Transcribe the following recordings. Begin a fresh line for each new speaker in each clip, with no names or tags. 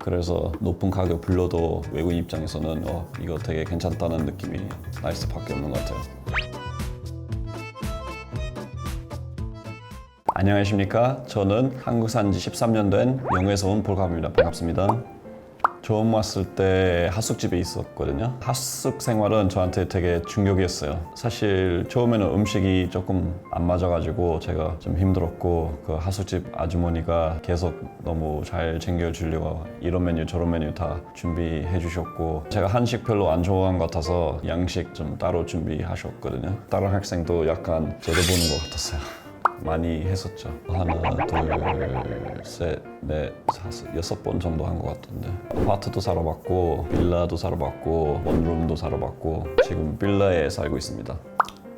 그래서 높은 가격 불러도 외국인 입장에서는 이거 되게 괜찮다는 느낌이 날 수밖에 없는 것 같아요. 안녕하십니까? 저는 한국 산지 13년 된 영국에서 온 볼갑입니다. 반갑습니다. 처음 왔을 때 하숙집에 있었거든요. 하숙 생활은 저한테 되게 충격이었어요. 사실 처음에는 음식이 조금 안 맞아가지고 제가 좀 힘들었고, 그 하숙집 아주머니가 계속 너무 잘 챙겨주려고 이런 메뉴 저런 메뉴 다 준비해 주셨고, 제가 한식 별로 안 좋아하는 것 같아서 양식 좀 따로 준비하셨거든요. 다른 학생도 약간 제도 보는 것 같았어요. 많이 했었죠. 하나, 둘, 셋, 넷, 다섯, 6번 정도 한 것 같은데, 아파트도 살아봤고 빌라도 살아봤고 원룸도 살아봤고 지금 빌라에 살고 있습니다.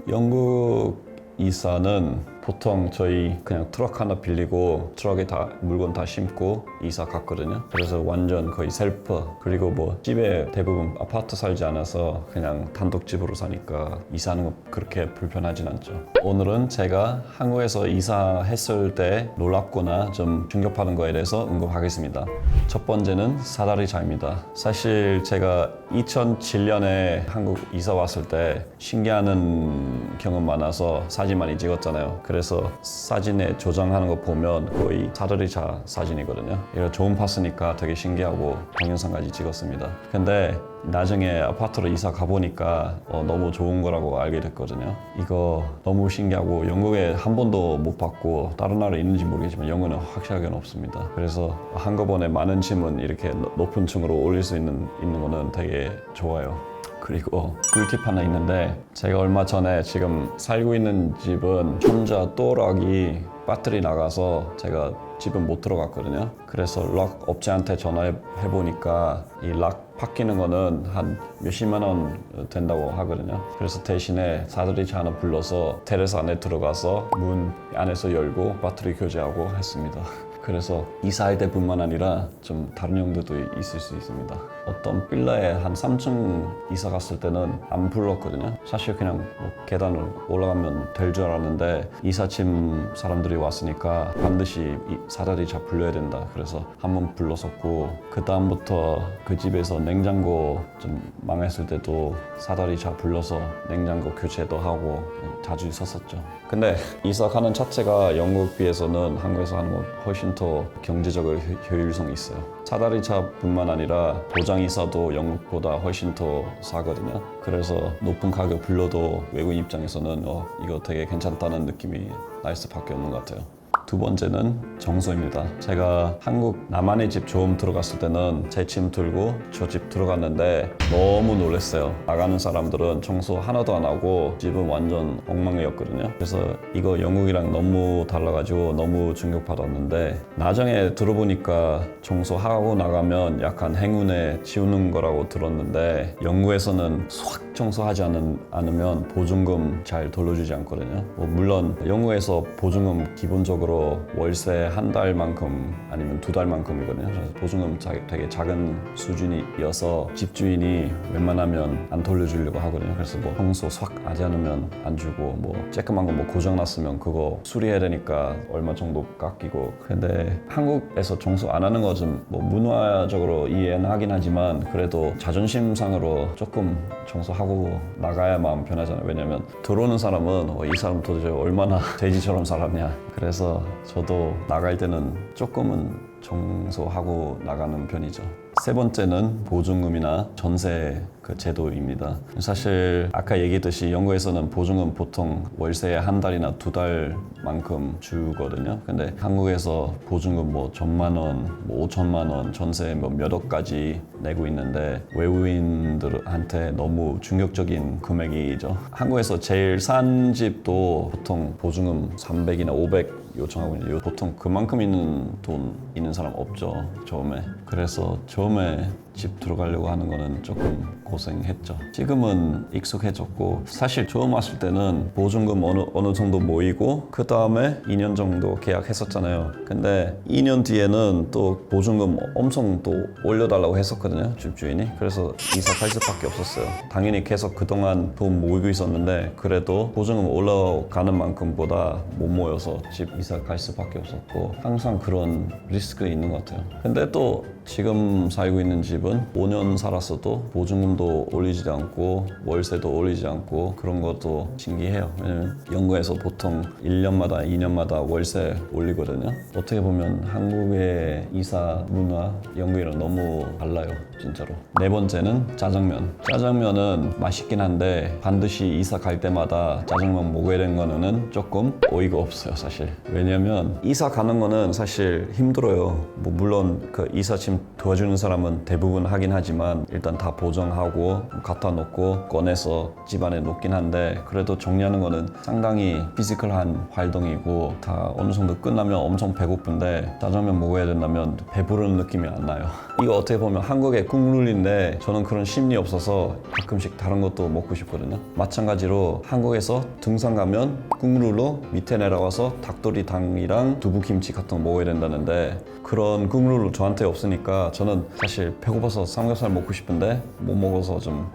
영국 이사는 보통 저희 그냥 트럭 하나 빌리고 트럭에 다 물건 다 심고 이사 갔거든요. 그래서 완전 거의 셀프. 그리고 뭐 집에 대부분 아파트 살지 않아서 그냥 단독집으로 사니까 이사하는 거 그렇게 불편하진 않죠. 오늘은 제가 한국에서 이사했을 때 놀랍거나 좀 충격받은 거에 대해서 언급하겠습니다. 첫 번째는 사다리차입니다. 사실 제가 2007년에 한국 이사 왔을 때 신기한 경험 많아서 사진 많이 찍었잖아요. 그래서 사진에 저장하는 거 보면 거의 사다리차 사진이거든요. 이거 좋은 봤으니까 되게 신기하고 동영상까지 찍었습니다. 근데 나중에 아파트로 이사 가보니까 너무 좋은 거라고 알게 됐거든요. 이거 너무 신기하고 영국에 한 번도 못 봤고 다른 나라에 있는지 모르겠지만 영국은 확실하게는 없습니다. 그래서 한꺼번에 많은 짐은 이렇게 높은 층으로 올릴 수 있는 거는 되게 좋아요. 그리고 꿀팁 하나 있는데, 제가 얼마 전에 지금 살고 있는 집은 혼자 또락이 배터리 나가서 제가 집은 못 들어갔거든요. 그래서 락 업체한테 전화해 보니까 이 락 바뀌는 거는 한 몇십만 원 된다고 하거든요. 그래서 대신에 사다리차 하나 불러서 테레스 안에 들어가서 문 안에서 열고 배터리 교체하고 했습니다. 그래서 이사할 때뿐만 아니라 좀 다른 용도도 있을 수 있습니다. 어떤 빌라에 한 3층 이사 갔을 때는 안 불렀거든요. 사실 그냥 뭐 계단을 올라가면 될 줄 알았는데 이삿짐 사람들이 왔으니까 반드시 이 사다리차 불러야 된다. 그래서 한 번 불렀었고, 그 다음부터 그 집에서 냉장고 좀 망했을 때도 사다리차 불러서 냉장고 교체도 하고 자주 있었었죠. 근데 이사 가는 자체가 영국 비해서는 한국에서 하는 건 훨씬 더 경제적으로 효율성이 있어요. 사다리차뿐만 아니라 도장이사도 영국보다 훨씬 더 싸거든요. 그래서 높은 가격 불러도 외국인 입장에서는 이거 되게 괜찮다는 느낌이 날 수밖에 없는 것 같아요. 두 번째는 청소입니다. 제가 한국 나만의 집 처음 들어갔을 때는 제 짐 들고 저 집 들어갔는데 너무 놀랐어요. 나가는 사람들은 청소 하나도 안 하고 집은 완전 엉망이었거든요. 그래서 이거 영국이랑 너무 달라가지고 너무 충격받았는데, 나중에 들어보니까 청소하고 나가면 약간 행운에 치우는 거라고 들었는데, 영국에서는 싹 청소하지 않으면 보증금 잘 돌려주지 않거든요. 물론 영국에서 보증금 기본적으로 월세 한 달만큼 아니면 2달만큼이거든요. 그래서 보증금 되게 작은 수준이어서 집주인이 웬만하면 안 돌려주려고 하거든요. 그래서 뭐 청소 싹 하지 않으면 안 주고, 뭐 쬐끄만 거 뭐 고장 났으면 그거 수리해야 되니까 얼마 정도 깎이고. 근데 한국에서 청소 안 하는 거 좀 뭐 문화적으로 이해는 하긴 하지만 그래도 자존심상으로 조금 청소하고 나가야 마음 편하잖아요. 왜냐면 들어오는 사람은 이 사람 도대체 얼마나 돼지처럼 살았냐. 그래서 저도 나갈 때는 조금은 청소하고 나가는 편이죠. 세 번째는 보증금이나 전세 그 제도입니다. 사실 아까 얘기했듯이 영국에서는 보증금 보통 월세 한 달이나 2달만큼 주거든요. 근데 한국에서 보증금 뭐 1,000만 원, 뭐 5천만 원, 전세 뭐 몇 억까지 내고 있는데 외국인들한테 너무 충격적인 금액이죠. 한국에서 제일 싼 집도 보통 보증금 300이나 500 요청하고 있는데 보통 그만큼 있는 돈 있는 사람 없죠, 처음에. 그래서 처음에 집 들어가려고 하는 거는 조금 고생했죠. 지금은 익숙해졌고, 사실 처음 왔을 때는 보증금 어느 정도 모이고 그 다음에 2년 정도 계약했었잖아요. 근데 2년 뒤에는 또 보증금 엄청 또 올려달라고 했었거든요, 집주인이. 그래서 이사 갈 수밖에 없었어요. 당연히 계속 그동안 돈 모이고 있었는데 그래도 보증금 올라가는 만큼보다 못 모여서 집 이사 갈 수밖에 없었고, 항상 그런 리스크가 있는 것 같아요. 근데 또 지금 살고 있는 집은 5년 살았어도 보증금도 올리지 않고 월세도 올리지 않고 그런 것도 신기해요. 왜냐면 영국에서 보통 1년마다 2년마다 월세 올리거든요. 어떻게 보면 한국의 이사 문화 영국이랑 너무 달라요. 진짜로. 네 번째는 짜장면. 짜장면은 맛있긴 한데 반드시 이사 갈 때마다 짜장면 먹어야 되는 거는 조금 어이가 없어요, 사실. 왜냐면 이사 가는 거는 사실 힘들어요. 뭐 물론 그 이사 짐 도와주는 사람은 대부분 하긴 하지만 일단 다 보정하고 갖다 놓고 꺼내서 집안에 놓긴 한데 그래도 정리하는 거는 상당히 피지컬한 활동이고 다 어느 정도 끝나면 엄청 배고픈데 짜장면 먹어야 된다면 배부르는 느낌이 안 나요. 이거 어떻게 보면 한국의 국룰인데 저는 그런 심리 없어서 가끔씩 다른 것도 먹고 싶거든요. 마찬가지로 한국에서 등산 가면 국룰로 밑에 내려가서 닭도리탕이랑 두부김치 같은 거 먹어야 된다는데 그런 국룰로 저한테 없으니까 저는 사실 배고파서 삼겹살 먹고 싶은데 못 먹어서 좀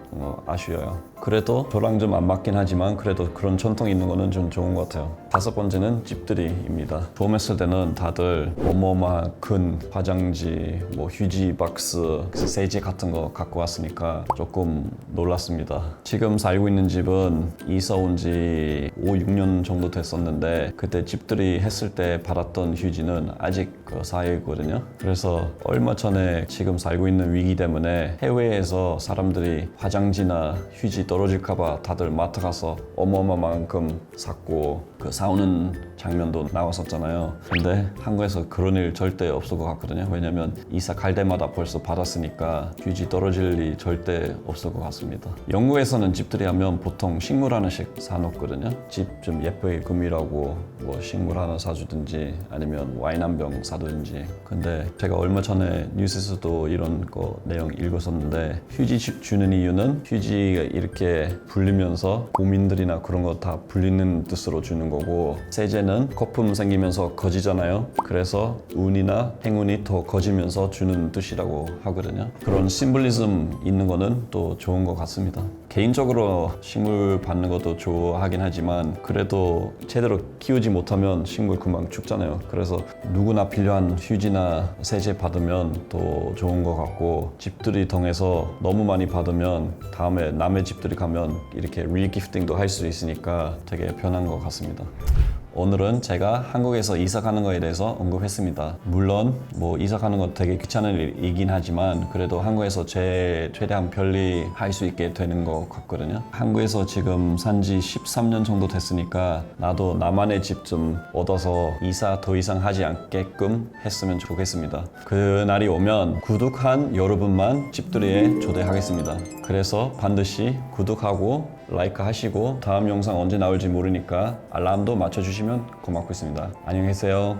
아쉬워요. 그래도 저랑 좀 안 맞긴 하지만 그래도 그런 전통이 있는 거는 좀 좋은 것 같아요. 다섯 번째는 집들이입니다. 처음 했을 때는 다들 어마어마한 큰 화장지, 뭐 휴지 박스, 세제 같은 거 갖고 왔으니까 조금 놀랐습니다. 지금 살고 있는 집은 이사 온 지 5, 6년 정도 됐었는데 그때 집들이 했을 때 받았던 휴지는 아직 그 쌓여있거든요. 그래서 얼마 전에 지금 살고 있는 위기 때문에 해외에서 사람들이 화장지나 휴지 떨어질까봐 다들 마트 가서 어마어마만큼 샀고 그 사오는 장면도 나왔었잖아요. 근데 한국에서 그런 일 절대 없을 것 같거든요. 왜냐면 이사 갈 때마다 벌써 받았으니까 휴지 떨어질 일이 절대 없을 것 같습니다. 영국에서는 집들이 하면 보통 식물 하나씩 사놓거든요. 집 좀 예쁘게 꾸미라고 뭐 식물 하나 사주든지 아니면 와인 한 병 사든지. 근데 제가 얼마 전에 뉴스에서도 이런 거 내용 읽었었는데 휴지 주는 이유는 휴지가 이렇게 불리면서 고민들이나 그런 거 다 불리는 뜻으로 주는 거고 세제는 거품 생기면서 거지잖아요. 그래서 운이나 행운이 더 거지면서 주는 뜻이라고 하거든요. 그런 심볼리즘 있는 거는 또 좋은 것 같습니다. 개인적으로 식물 받는 것도 좋아하긴 하지만 그래도 제대로 키우지 못하면 식물 금방 죽잖아요. 그래서 누구나 필요한 휴지나 세제 받으면 더 좋은 것 같고 집들이 통해서 너무 많이 받으면 다음에 남의 집들이 가면 이렇게 리기프팅도 할 수 있으니까 되게 편한 것 같습니다. 오늘은 제가 한국에서 이사 가는 거에 대해서 언급했습니다. 물론 뭐 이사 가는 건 되게 귀찮은 일이긴 하지만 그래도 한국에서 최대한 편리 할 수 있게 되는 것 같거든요. 한국에서 지금 산지 13년 정도 됐으니까 나도 나만의 집 좀 얻어서 이사 더 이상 하지 않게끔 했으면 좋겠습니다. 그 날이 오면 구독한 여러분만 집들이에 초대하겠습니다. 그래서 반드시 구독하고 라이크 하시고 다음 영상 언제 나올지 모르니까 알람도 맞춰주시면 고맙겠습니다. 안녕히 계세요.